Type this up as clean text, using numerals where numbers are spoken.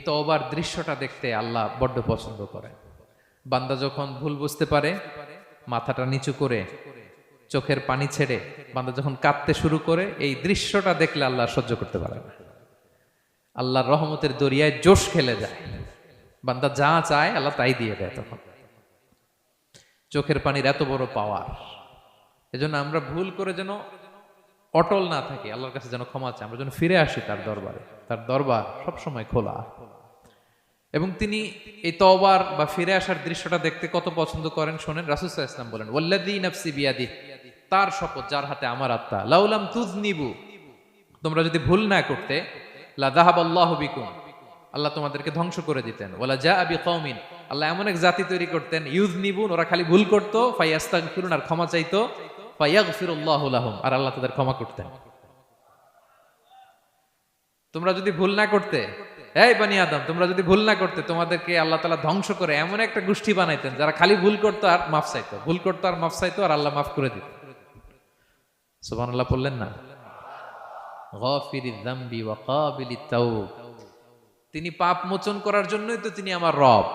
তওবার দৃশ্যটা দেখতে আল্লাহ বড্ড পছন্দ করেন। বান্দা যখন ভুল বুঝতে পারে, মাথাটা নিচু করে চোখের পানি ছেড়ে বান্দা যখন কাঁদতে শুরু করে, এই দৃশ্যটা দেখলে আল্লাহ সহ্য করতে পারে না। আল্লাহর রহমতের দরিয়ায় জোশ খেলে যায়, বান্দা যা চায় আল্লাহ তাই দিয়ে দেয়। তখন চোখের পানির এত বড় পাওয়ার। এজন্য আমরা ভুল করে যেন অটল না থাকি, আল্লাহর কাছে যেন ক্ষমা চাই, আমরা যেন ফিরে আসি তার দরবারে। তার দরবার সবসময় খোলা। এবং তিনি এই তওবার বা ফিরে আসার দৃশ্যটা দেখতে কত পছন্দ করেন শোনেন। রাসূল সাল্লাল্লাহু আলাইহি ওয়াসাল্লাম বলেন, ওয়াল্লাযী নাফসি বিয়াদিহি, তার শপথ যার হাতে আমার আত্মা, লাউলাম তুযনিবু, তোমরা যদি ভুল না করতে, লা যাহাবাল্লাহু বিকুম, আল্লাহ তোমাদেরকে ধ্বংস করে দিতেন। ওয়ালা জাআ বিকওমিন, আল্লাহ এমন এক জাতি তৈরি করতেন, ইউযনিবুন, ওরা খালি ভুল করত, ফায়াস্তাগফিরুন, আর ক্ষমা চাইতো, ফায়াগফিরুল্লাহু লাহুম, আর আল্লাহ তাদের ক্ষমা করতেন। তোমরা যদি ভুল না করতে, এই বনি আদম, তোমরা যদি ভুল না করতে, তোমাদেরকে আল্লাহ তাআলা ধ্বংস করে এমন একটা গোষ্ঠী বানাইতেন যারা খালি ভুল করতো আর মাফ চাইতো, ভুল করতো আর মাফ চাইতো, আর আল্লাহ মাফ করে দিত। সুবহানাল্লাহ বললেন না? গাফিরিয যামবি ওয়া কাবিলিত তাওব, তিনি পাপ মোচন করার জন্যই তো তিনি আমার রব।